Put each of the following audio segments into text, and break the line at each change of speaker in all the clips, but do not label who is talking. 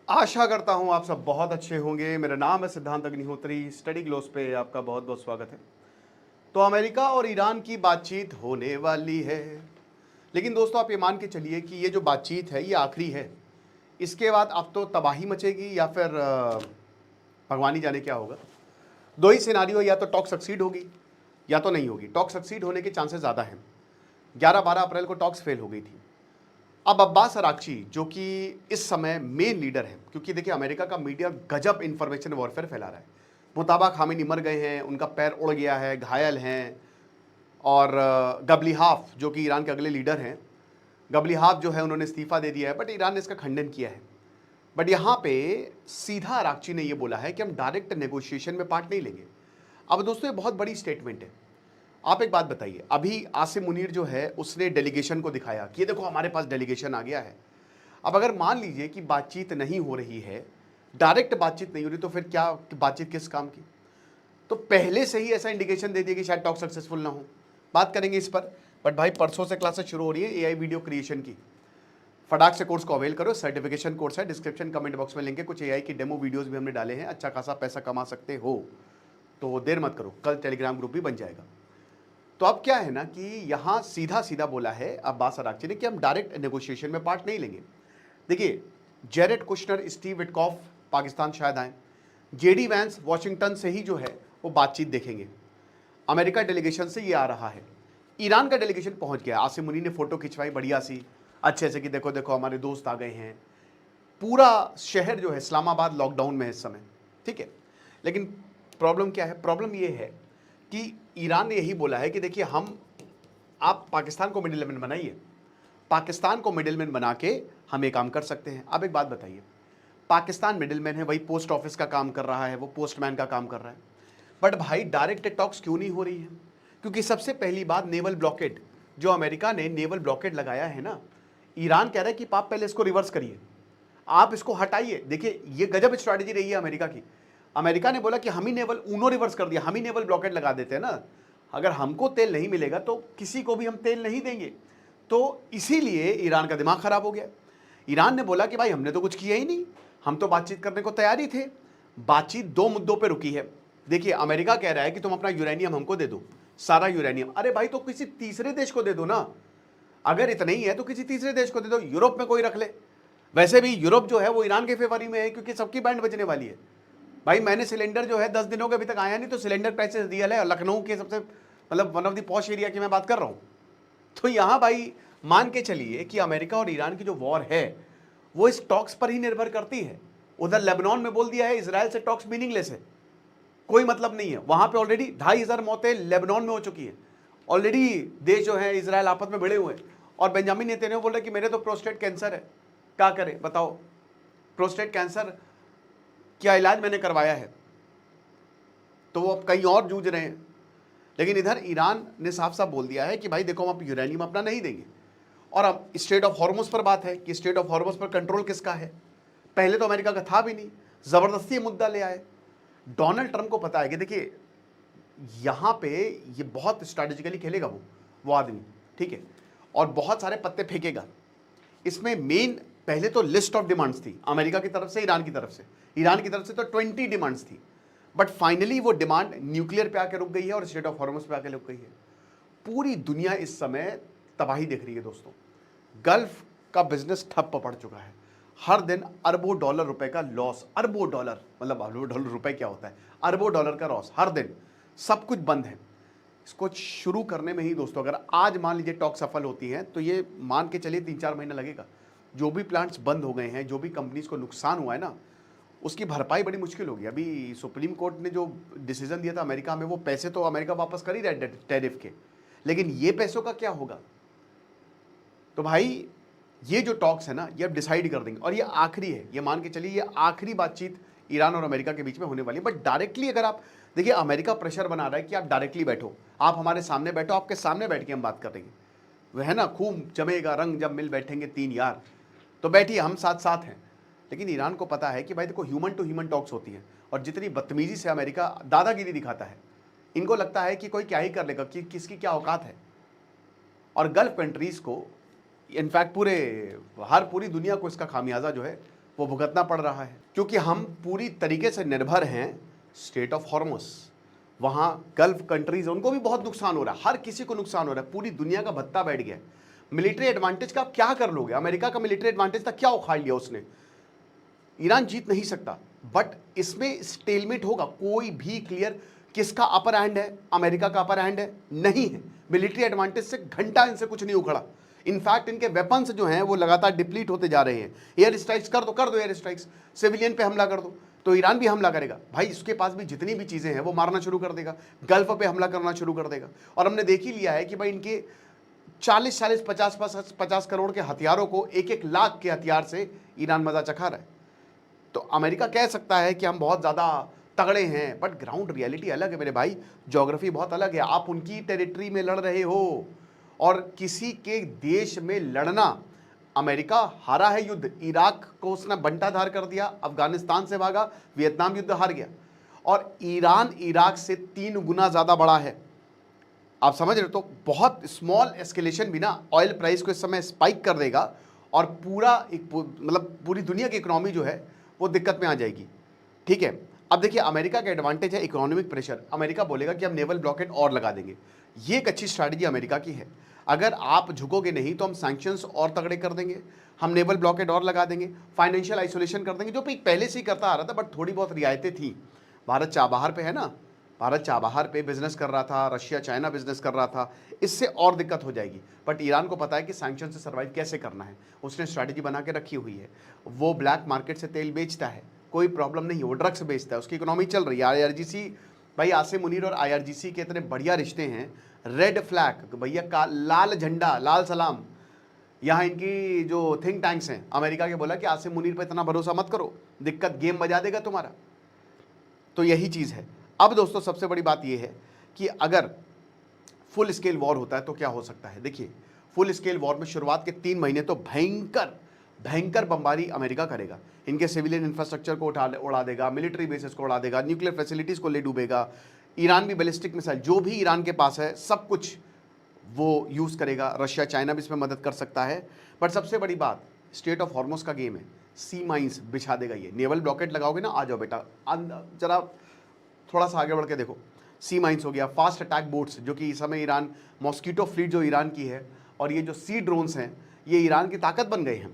आशा करता हूं आप सब बहुत अच्छे होंगे। मेरा नाम है सिद्धांत अग्निहोत्री। स्टडी ग्लोस पे आपका बहुत बहुत स्वागत है। तो अमेरिका और ईरान की बातचीत होने वाली है, लेकिन दोस्तों आप ये मान के चलिए कि ये जो बातचीत है ये आखिरी है। इसके बाद अब तो तबाही मचेगी या फिर भगवान ही जाने क्या होगा। दो ही सिनारियो, या तो टॉक सक्सीड होगी या तो नहीं होगी। टॉक सक्सीड होने के चांसेस ज़्यादा हैं। 11-12 अप्रैल को टॉक्स फेल हो गई थी। अब अब्बास अराक्ची जो कि इस समय मेन लीडर हैं, क्योंकि देखिए अमेरिका का मीडिया गजब इंफॉर्मेशन वॉरफेयर फैला रहा है। मुताबा खामेनी मर गए हैं, उनका पैर उड़ गया है, घायल हैं। और गबलीहाफ जो कि ईरान के अगले लीडर हैं, गबलीहाफ जो है उन्होंने इस्तीफा दे दिया है, बट ईरान ने इसका खंडन किया है। बट यहाँ पे सीधा अराक्ची ने ये बोला है कि हम डायरेक्ट नेगोशिएशन में पार्ट नहीं लेंगे। अब दोस्तों ये बहुत बड़ी स्टेटमेंट है। आप एक बात बताइए, अभी आसिम मुनीर जो है उसने डेलीगेशन को दिखाया कि ये देखो हमारे पास डेलीगेशन आ गया है। अब अगर मान लीजिए कि बातचीत नहीं हो रही है, डायरेक्ट बातचीत नहीं हो रही, तो फिर क्या बातचीत किस काम की? तो पहले से ही ऐसा इंडिकेशन दे दिया कि शायद टॉक सक्सेसफुल ना हो। बात करेंगे इस पर। बट भाई परसों से क्लासेस शुरू हो रही है एआई वीडियो क्रिएशन की। फटाक से कोर्स को अवेल करो। सर्टिफिकेशन कोर्स है, डिस्क्रिप्शन कमेंट बॉक्स में लिंक है। कुछ एआई की डेमो वीडियोस भी हमने डाले हैं, अच्छा खासा पैसा कमा सकते हो। तो देर मत करो, कल टेलीग्राम ग्रुप भी बन जाएगा। तो अब क्या है ना कि यहां सीधा सीधा बोला है अब्बास अराक्ची ने कि हम डायरेक्ट नेगोशिएशन में पार्ट नहीं लेंगे। देखिए, Jared Kushner, Steve Witkoff Pakistan शायद आए, जेडी वैंस वाशिंगटन से ही जो है वो बातचीत देखेंगे। अमेरिका डेलीगेशन से ये आ रहा है। ईरान का डेलीगेशन पहुंच गया। आसिम मुनी ने फोटो खिंचवाई बढ़िया सी, अच्छे से, कि देखो देखो हमारे दोस्त आ गए हैं। पूरा शहर जो है इस्लामाबाद लॉकडाउन में है इस समय, ठीक है। लेकिन प्रॉब्लम क्या है? प्रॉब्लम ये है कि ईरान ने यही बोला है कि देखिए आप पाकिस्तान को मिडिलमैन बनाइए, पाकिस्तान को मिडिलमैन बना के हम ये काम कर सकते हैं। अब एक बात बताइए, पाकिस्तान मिडिलमैन है, वही पोस्ट ऑफिस का काम कर रहा है, वो पोस्टमैन का काम कर रहा है। बट भाई डायरेक्ट टॉक्स क्यों नहीं हो रही है? क्योंकि सबसे पहली बात, नेवल ब्लॉकेड, जो अमेरिका ने नेवल ब्लॉकेड लगाया है ना, ईरान कह रहा है कि आप पहले इसको रिवर्स करिए, आप इसको हटाइए। देखिए ये गजब स्ट्रैटेजी रही है अमेरिका की। अमेरिका ने बोला कि हम ही नेवल ऊनो रिवर्स कर दिया, हम ही नेवल ब्लॉकेड लगा देते हैं ना। अगर हमको तेल नहीं मिलेगा तो किसी को भी हम तेल नहीं देंगे। तो इसीलिए ईरान का दिमाग खराब हो गया। ईरान ने बोला कि भाई हमने तो कुछ किया ही नहीं, हम तो बातचीत करने को तैयार ही थे। बातचीत दो मुद्दों पे रुकी है। देखिए अमेरिका कह रहा है कि तुम अपना यूरेनियम हमको दे दो, सारा यूरेनियम। अरे भाई तो किसी तीसरे देश को दे दो ना। अगर इतना ही है तो किसी तीसरे देश को दे दो, यूरोप में कोई रख ले। वैसे भी यूरोप जो है वो ईरान के फेवर ही में है, क्योंकि सबकी बैंड बजने वाली है। भाई मैंने सिलेंडर जो है 10 दिनों के अभी तक आया नहीं, तो सिलेंडर क्राइसिस रियल है। लखनऊ के सबसे मतलब one of the posh area की मैं बात कर रहा हूँ। तो यहाँ भाई मान के चलिए कि अमेरिका और ईरान की जो वॉर है वो इस टॉक्स पर ही निर्भर करती है। उधर लेबनान में बोल दिया है इसराइल से टॉक्स मीनिंगलेस है, कोई मतलब नहीं है। वहां पे ऑलरेडी 2,500 मौतें लेबनान में हो चुकी हैं। ऑलरेडी देश जो है इसराइल आपस में भिड़े हुए हैं। और बेंजामिन नेतन्याहू बोल रहे कि मेरे तो प्रोस्टेट कैंसर है। क्या करें बताओ? प्रोस्टेट कैंसर क्या इलाज मैंने करवाया है, तो वो अब कहीं और जूझ रहे हैं। लेकिन इधर ईरान ने साफ साफ बोल दिया है कि भाई देखो हम अब यूरेनियम अपना नहीं देंगे। और अब स्ट्रेट ऑफ हॉर्मुज पर बात है कि स्ट्रेट ऑफ हॉर्मुज पर कंट्रोल किसका है। पहले तो अमेरिका का था भी नहीं, जबरदस्ती ये मुद्दा ले आए। डोनाल्ड ट्रंप को पता है कि देखिए यहां पे ये बहुत स्ट्रैटेजिकली खेलेगा वो आदमी, ठीक है, और बहुत सारे पत्ते फेंकेगा। इसमें मेन पहले तो लिस्ट ऑफ डिमांड्स थी अमेरिका की तरफ से, ईरान की तरफ से। ईरान की तरफ से तो 20 डिमांड्स थी, बट फाइनली वो डिमांड न्यूक्लियर पे आके रुक गई है और स्ट्रेट ऑफ हॉर्मुज पे आके रुक गई है। पूरी दुनिया इस समय तबाही देख रही है दोस्तों। गल्फ का बिजनेस ठप पड़ चुका है। हर दिन अरबों डॉलर रुपए का लॉस। अरबों डॉलर मतलब अरबों डॉलर रुपए क्या होता है? अरबों डॉलर का लॉस हर दिन। सब कुछ बंद है। इसको शुरू करने में ही दोस्तों, अगर आज मान लीजिए टॉक सफल होती हैं तो ये मान के चलिए 3-4 महीना लगेगा। जो भी प्लांट्स बंद हो गए हैं, जो भी कंपनीज को नुकसान हुआ है ना, उसकी भरपाई बड़ी मुश्किल होगी। अभी सुप्रीम कोर्ट ने जो डिसीजन दिया था अमेरिका में, वो पैसे तो अमेरिका वापस कर ही रहा है टैरिफ के, लेकिन ये पैसों का क्या होगा? तो भाई ये जो टॉक्स है ना, ये अब डिसाइड कर देंगे। और ये आखिरी है, ये मान के चलिए ये आखिरी बातचीत ईरान और अमेरिका के बीच में होने वाली है। बट डायरेक्टली अगर आप देखिए, अमेरिका प्रेशर बना रहा है कि आप डायरेक्टली बैठो, आप हमारे सामने बैठो, आपके सामने बैठ के हम बात करेंगे। वह है ना, खूब जमेगा रंग जब मिल बैठेंगे तीन यार, तो बैठिए हम साथ साथ हैं। लेकिन ईरान को पता है कि भाई देखो ह्यूमन टू ह्यूमन टॉक्स होती हैं, और जितनी बदतमीजी से अमेरिका दादागिरी दिखाता है, इनको लगता है कि कोई क्या ही कर लेगा, कि किसकी क्या औकात है। और गल्फ कंट्रीज को, इनफैक्ट पूरी दुनिया को इसका खामियाजा जो है वो भुगतना पड़ रहा है, क्योंकि हम पूरी तरीके से निर्भर हैं स्टेट ऑफ हॉर्मुज। वहाँ गल्फ कंट्रीज, उनको भी बहुत नुकसान हो रहा है, हर किसी को नुकसान हो रहा है, पूरी दुनिया का भत्ता बैठ गया है। मिलिट्री एडवांटेज का आप क्या कर लोगे? अमेरिका का मिलिट्री एडवांटेज था, क्या उखाड़ लिया उसने? ईरान जीत नहीं सकता, बट इसमें स्टेलमेट होगा। कोई भी क्लियर किसका अपर हैंड है? अमेरिका का अपर हैंड है? नहीं है। मिलिट्री एडवांटेज से घंटा इनसे कुछ नहीं उखड़ा। इनफैक्ट इनके वेपन्स जो हैं वो लगातार डिप्लीट होते जा रहे हैं। एयर स्ट्राइक्स कर दो एयर स्ट्राइक्स, सिविलियन पे हमला कर दो, तो ईरान भी हमला करेगा। भाई इसके पास भी जितनी भी चीजें हैं वो मारना शुरू कर देगा, गल्फ पे हमला करना शुरू कर देगा। और हमने देख ही लिया है कि भाई इनके 40 50 करोड़ के हथियारों को 1 लाख के हथियार से ईरान मजा चखा रहा है। तो अमेरिका कह सकता है कि हम बहुत ज़्यादा तगड़े हैं, बट ग्राउंड रियलिटी अलग है मेरे भाई, ज्योग्राफी बहुत अलग है। आप उनकी टेरिटरी में लड़ रहे हो, और किसी के देश में लड़ना, अमेरिका हारा है युद्ध, इराक को उसने बंटाधार कर दिया, अफगानिस्तान से भागा, वियतनाम युद्ध हार गया, और ईरान इराक से 3 गुना ज़्यादा बड़ा है। आप समझ रहे हो? तो बहुत स्मॉल एस्केलेशन भी ना ऑयल प्राइस को इस समय स्पाइक कर देगा, और पूरा एक मतलब पूरी दुनिया की इकोनॉमी जो है वो दिक्कत में आ जाएगी। ठीक है, अब देखिए अमेरिका का एडवांटेज है इकोनॉमिक प्रेशर। अमेरिका बोलेगा कि हम नेवल ब्लॉकेड और लगा देंगे, ये एक अच्छी स्ट्रैटेजी अमेरिका की है। अगर आप झुकोगे नहीं तो हम सैंक्शंस और तगड़े कर देंगे, हम नेवल ब्लॉकेड और लगा देंगे, फाइनेंशियल आइसोलेशन कर देंगे, जो पहले से ही करता आ रहा था, बट थोड़ी बहुत रियायतें थी। भारत चाबहार पे है ना, भारत चाबहार पे बिजनेस कर रहा था, रशिया चाइना बिजनेस कर रहा था, इससे और दिक्कत हो जाएगी। बट ईरान को पता है कि सैंक्शन से सर्वाइव कैसे करना है, उसने स्ट्रैटेजी बना के रखी हुई है। वो ब्लैक मार्केट से तेल बेचता है, कोई प्रॉब्लम नहीं है, वो ड्रग्स बेचता है, उसकी इकोनॉमी चल रही है। आईआरजीसी, भाई आसिम मुनीर और आईआरजीसी के इतने बढ़िया रिश्ते हैं, रेड फ्लैग भैया का लाल झंडा, लाल सलाम। यहाँ इनकी जो थिंक टैंक्स हैं अमेरिका के बोला कि आसिम मुनीर पर इतना भरोसा मत करो, दिक्कत गेम बजा देगा तुम्हारा। तो यही चीज़ है। अब दोस्तों सबसे बड़ी बात यह है कि अगर फुल स्केल वॉर होता है तो क्या हो सकता है। देखिए फुल स्केल वॉर में शुरुआत के 3 महीने तो भयंकर बमबारी अमेरिका करेगा, इनके सिविलियन इंफ्रास्ट्रक्चर को उड़ा देगा, मिलिट्री बेसिस को उड़ा देगा, न्यूक्लियर फैसिलिटीज़ को ले डूबेगा। ईरान भी बैलिस्टिक मिसाइल जो भी ईरान के पास है सब कुछ वो यूज़ करेगा। रशिया चाइना भी इसमें मदद कर सकता है। बट सबसे बड़ी बात स्टेट ऑफ हॉर्मुज का गेम है, सी माइंस बिछा देगा ये। नेवल ब्लॉकेट लगाओगे ना, आ जाओ बेटा, जरा थोड़ा सा आगे बढ़ के देखो, सी माइंस हो गया, फास्ट अटैक बोट्स जो कि इस समय ईरान, मॉस्किटो फ्लीट जो ईरान की है, और ये जो सी ड्रोन्स हैं ये ईरान की ताकत बन गए हैं।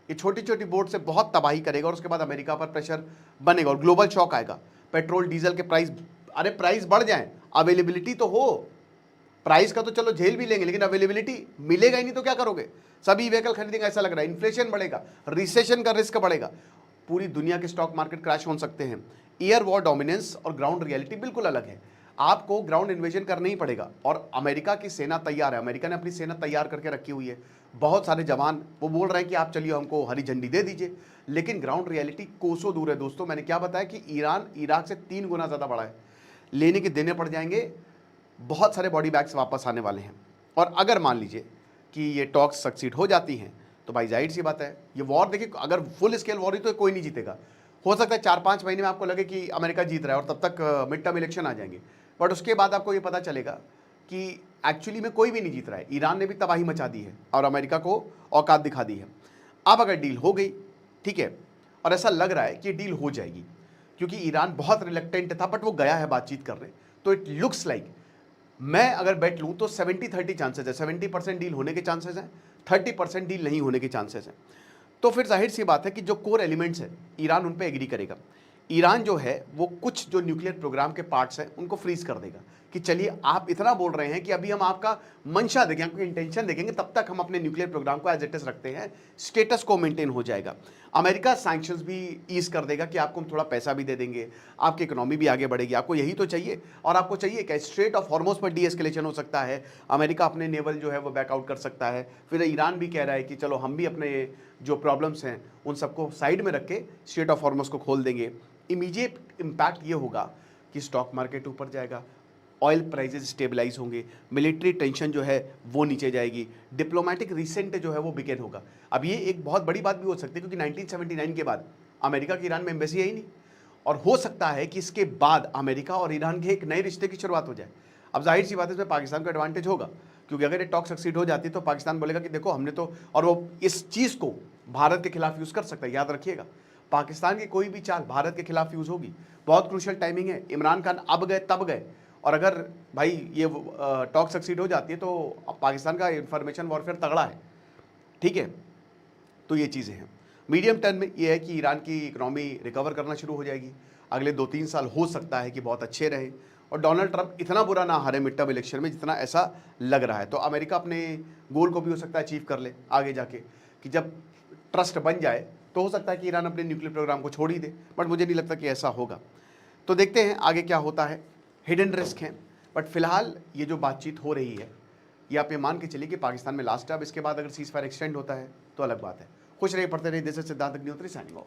ये छोटी छोटी बोट से बहुत तबाही करेगा, और उसके बाद अमेरिका पर प्रेशर बनेगा और ग्लोबल शॉक आएगा। पेट्रोल डीजल के प्राइस, अरे प्राइस बढ़ जाए, अवेलेबिलिटी तो हो, प्राइस का तो चलो झेल भी लेंगे, लेकिन अवेलेबिलिटी मिलेगा ही नहीं तो क्या करोगे? सभी व्हीकल खरीदेंगे, ऐसा लग रहा है। इन्फ्लेशन बढ़ेगा, रिसेशन का रिस्क बढ़ेगा, पूरी दुनिया के स्टॉक मार्केट क्रैश हो सकते हैं। एयर वॉर डोमिनेंस और ग्राउंड रियलिटी बिल्कुल अलग है। आपको ग्राउंड इन्वेजन करना ही पड़ेगा, और अमेरिका की सेना तैयार है, अमेरिका ने अपनी सेना तैयार करके रखी हुई है। बहुत सारे जवान वो बोल रहे हैं कि आप चलिए हमको हरी झंडी दे दीजिए, लेकिन ग्राउंड रियलिटी कोसों दूर है दोस्तों। मैंने क्या बताया कि ईरान इराक से 3 गुना ज़्यादा बड़ा है, लेने के देने पड़ जाएंगे, बहुत सारे बॉडी बैग्स वापस आने वाले हैं। और अगर मान लीजिए कि ये टॉक्स सक्सीड हो जाती हैं तो भाई जाहिर सी बात है ये वॉर, देखिए अगर फुल स्केल वॉर ही तो कोई नहीं जीतेगा। हो सकता है 4-5 महीने में आपको लगे कि अमेरिका जीत रहा है और तब तक मिड टर्म इलेक्शन आ जाएंगे, बट उसके बाद आपको ये पता चलेगा कि एक्चुअली में कोई भी नहीं जीत रहा है। ईरान ने भी तबाही मचा दी है और अमेरिका को औकात दिखा दी है। अब अगर डील हो गई, ठीक है, और ऐसा लग रहा है कि डील हो जाएगी, क्योंकि ईरान बहुत रिलेक्टेंट था, बट वो गया है बातचीत करने, तो इट लुक्स लाइक, मैं अगर बेट लूँ तो 70-30 चांसेस है। 70% डील होने के चांसेस हैं, 30% डील नहीं होने के चांसेस हैं। तो फिर जाहिर सी बात है कि जो कोर एलिमेंट्स हैं ईरान उन पे एग्री करेगा। ईरान जो है वो कुछ जो न्यूक्लियर प्रोग्राम के पार्ट्स हैं उनको फ्रीज कर देगा कि चलिए आप इतना बोल रहे हैं कि अभी हम आपका मंशा देखेंगे, आपकी इंटेंशन देखेंगे, तब तक हम अपने न्यूक्लियर प्रोग्राम को एज इट इज रखते हैं, स्टेटस को मेंटेन हो जाएगा। अमेरिका सैंक्शंस भी ईज कर देगा कि आपको हम थोड़ा पैसा भी दे देंगे, आपकी इकोनॉमी भी आगे बढ़ेगी। आपको यही तो चाहिए, और आपको चाहिए क्या? स्ट्रेट ऑफ हॉर्मुज पर डी एस्केलेशन हो सकता है, अमेरिका अपने नेवल जो है वो बैकआउट कर सकता है। फिर ईरान भी कह रहा है कि चलो हम भी अपने जो प्रॉब्लम्स हैं उन सबको साइड में रख के स्ट्रेट ऑफ हॉर्मुज को खोल देंगे। इमीडिएट इम्पैक्ट ये होगा कि स्टॉक मार्केट ऊपर जाएगा, ऑयल प्राइसेस स्टेबलाइज होंगे, मिलिट्री टेंशन जो है वो नीचे जाएगी, डिप्लोमेटिक रिसेंट जो है वो बिगेन होगा। अब ये एक बहुत बड़ी बात भी हो सकती है क्योंकि 1979 के बाद अमेरिका की ईरान में एम्बेसी है ही नहीं, और हो सकता है कि इसके बाद अमेरिका और ईरान के एक नए रिश्ते की शुरुआत हो जाए। अब जाहिर सी बात है इसमें पाकिस्तान का एडवांटेज होगा, क्योंकि अगर ये टॉक सक्सीड हो जाती है तो पाकिस्तान बोलेगा कि देखो हमने तो, और वो इस चीज़ को भारत के खिलाफ यूज़ कर सकता है, याद रखिएगा। पाकिस्तान की कोई भी चाल भारत के खिलाफ यूज़ होगी। बहुत क्रूशियल टाइमिंग है। इमरान खान अब गए तब गए, और अगर भाई ये टॉक सक्सीड हो जाती है तो पाकिस्तान का इंफॉर्मेशन वॉरफेयर तगड़ा है, ठीक है। तो ये चीज़ें हैं। मीडियम टर्म में ये है कि ईरान की इकनॉमी रिकवर करना शुरू हो जाएगी। अगले 2-3 साल हो सकता है कि बहुत अच्छे रहे, और डोनाल्ड ट्रंप इतना बुरा ना हारे मिड टर्म इलेक्शन में जितना ऐसा लग रहा है। तो अमेरिका अपने गोल को भी हो सकता है अचीव कर ले आगे जाके, कि जब ट्रस्ट बन जाए तो हो सकता है कि ईरान अपने न्यूक्लियर प्रोग्राम को छोड़ ही दे, बट मुझे नहीं लगता कि ऐसा होगा। तो देखते हैं आगे क्या होता है। हिडन रिस्क हैं, बट फिलहाल ये जो बातचीत हो रही है, ये आप ये मान के चलिए कि पाकिस्तान में लास्ट है। अब इसके बाद अगर सीज फायर एक्सटेंड होता है तो अलग बात है। खुश रहिए, पढ़ते रहिए। दिस इज सिद्धांत अग्निहोत्री साइनिंग ऑफ।